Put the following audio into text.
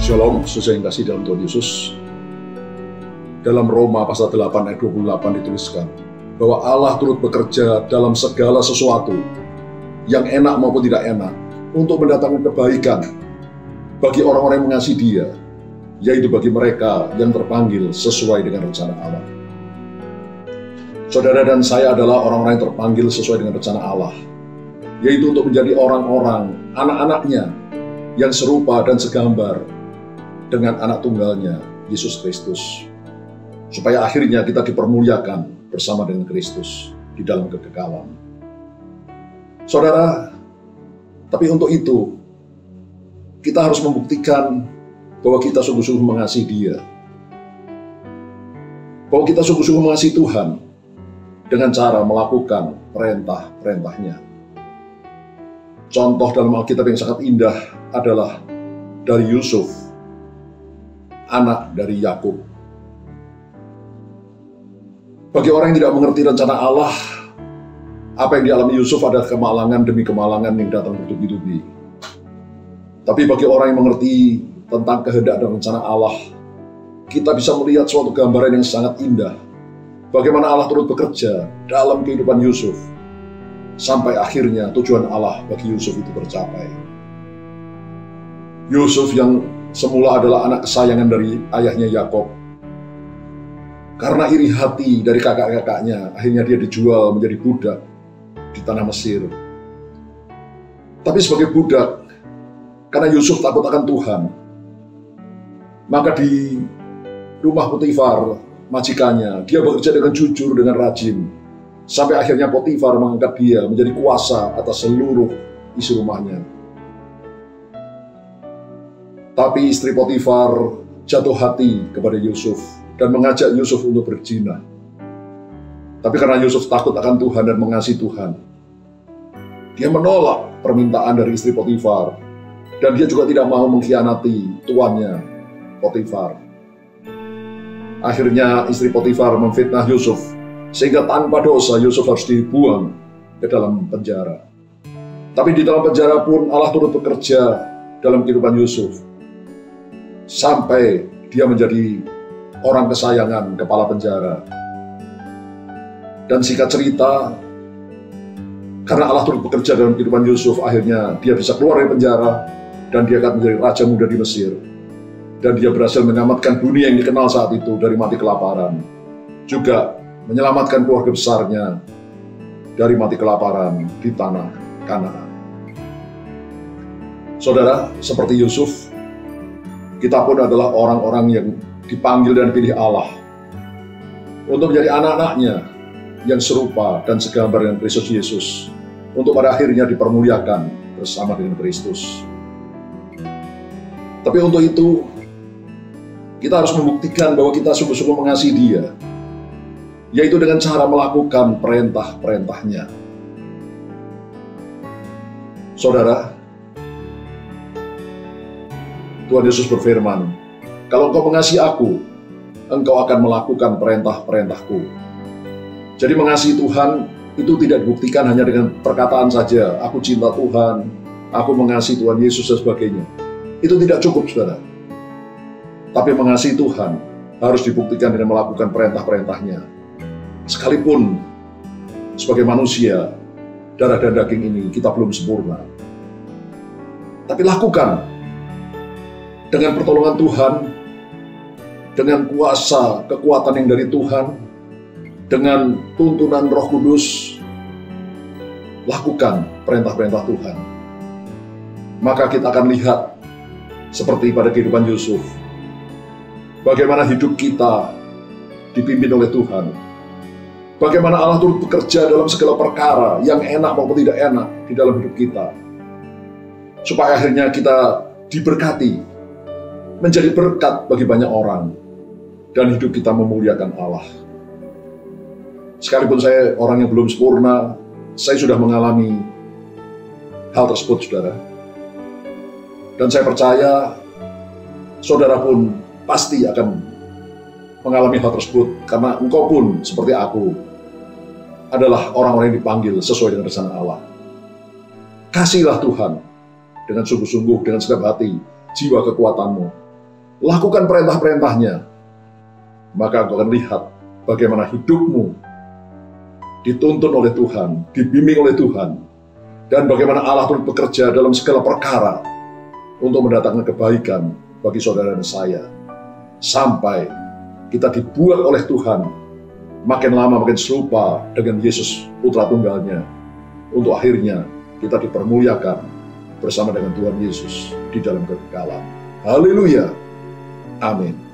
Shalom, sesuai yang kasih dalam Tuhan Yesus. Dalam Roma pasal 8 ayat 28 dituliskan bahwa Allah turut bekerja dalam segala sesuatu yang enak maupun tidak enak untuk mendatangkan kebaikan bagi orang-orang yang mengasihi Dia, yaitu bagi mereka yang terpanggil sesuai dengan rencana Allah. Saudara dan saya adalah orang-orang yang terpanggil sesuai dengan rencana Allah, yaitu untuk menjadi orang-orang, anak-anaknya yang serupa dan segambar dengan anak tunggalnya, Yesus Kristus, supaya akhirnya kita dipermuliakan bersama dengan Kristus di dalam kekekalan. Saudara, tapi untuk itu kita harus membuktikan bahwa kita sungguh-sungguh mengasihi Dia, bahwa kita sungguh-sungguh mengasihi Tuhan dengan cara melakukan perintah-perintahnya. Contoh dalam Alkitab yang sangat indah adalah dari Yusuf, anak dari Yakub. Bagi orang yang tidak mengerti rencana Allah, apa yang dialami Yusuf adalah kemalangan demi kemalangan yang datang bertubi-tubi. Tapi bagi orang yang mengerti tentang kehendak dan rencana Allah, kita bisa melihat suatu gambaran yang sangat indah. Bagaimana Allah turut bekerja dalam kehidupan Yusuf, sampai akhirnya tujuan Allah bagi Yusuf itu tercapai. Yusuf yang semula adalah anak kesayangan dari ayahnya Yakub, karena iri hati dari kakak-kakaknya, akhirnya dia dijual menjadi budak di tanah Mesir. Tapi sebagai budak, karena Yusuf takut akan Tuhan, maka di rumah Potifar, majikannya, dia bekerja dengan jujur, dengan rajin, sampai akhirnya Potifar mengangkat dia menjadi kuasa atas seluruh isi rumahnya. Tapi istri Potifar jatuh hati kepada Yusuf dan mengajak Yusuf untuk berzina. Tapi karena Yusuf takut akan Tuhan dan mengasihi Tuhan, dia menolak permintaan dari istri Potifar, dan dia juga tidak mau mengkhianati tuannya, Potifar. Akhirnya istri Potifar memfitnah Yusuf, sehingga tanpa dosa Yusuf harus dibuang ke dalam penjara. Tapi di dalam penjara pun Allah turut bekerja dalam kehidupan Yusuf, sampai dia menjadi orang kesayangan kepala penjara. Dan singkat cerita, karena Allah turut bekerja dalam kehidupan Yusuf, akhirnya dia bisa keluar dari penjara, dan dia akan menjadi raja muda di Mesir. Dan dia berhasil menyelamatkan dunia yang dikenal saat itu dari mati kelaparan, juga menyelamatkan keluarga besarnya dari mati kelaparan di tanah Kanaan. Saudara, seperti Yusuf, kita pun adalah orang-orang yang dipanggil dan dipilih Allah untuk menjadi anak-anaknya yang serupa dan segambar dengan Kristus Yesus, untuk pada akhirnya dipermuliakan bersama dengan Kristus. Tapi untuk itu, kita harus membuktikan bahwa kita sungguh-sungguh mengasihi Dia, yaitu dengan cara melakukan perintah-perintahnya. Saudara, Tuhan Yesus berfirman, "Kalau engkau mengasihi Aku, engkau akan melakukan perintah-perintahku." Jadi mengasihi Tuhan itu tidak dibuktikan hanya dengan perkataan saja, "Aku cinta Tuhan, aku mengasihi Tuhan Yesus," dan sebagainya. Itu tidak cukup, saudara. Tapi mengasihi Tuhan harus dibuktikan dengan melakukan perintah-perintahnya. Sekalipun sebagai manusia, darah dan daging ini kita belum sempurna. Tapi lakukan dengan pertolongan Tuhan, dengan kuasa, kekuatan yang dari Tuhan, dengan tuntunan Roh Kudus. Lakukan perintah-perintah Tuhan. Maka kita akan lihat seperti pada kehidupan Yusuf, bagaimana hidup kita dipimpin oleh Tuhan. Bagaimana Allah turut bekerja dalam segala perkara yang enak maupun tidak enak di dalam hidup kita, supaya akhirnya kita diberkati, menjadi berkat bagi banyak orang, dan hidup kita memuliakan Allah. Sekalipun saya orang yang belum sempurna, saya sudah mengalami hal tersebut, saudara. Dan saya percaya saudara pun pasti akan mengalami hal tersebut, karena engkau pun seperti aku adalah orang-orang yang dipanggil sesuai dengan rencana Allah. Kasihilah Tuhan dengan sungguh-sungguh, dengan segenap hati, jiwa kekuatanmu, lakukan perintah-perintahnya, maka engkau akan lihat bagaimana hidupmu dituntun oleh Tuhan, dibimbing oleh Tuhan, dan bagaimana Allah turut bekerja dalam segala perkara untuk mendatangkan kebaikan bagi saudara dan saya, sampai kita dibuat oleh Tuhan makin lama makin serupa dengan Yesus Putra Tunggalnya, untuk akhirnya kita dipermuliakan bersama dengan Tuhan Yesus di dalam kekekalan. Haleluya. Amin.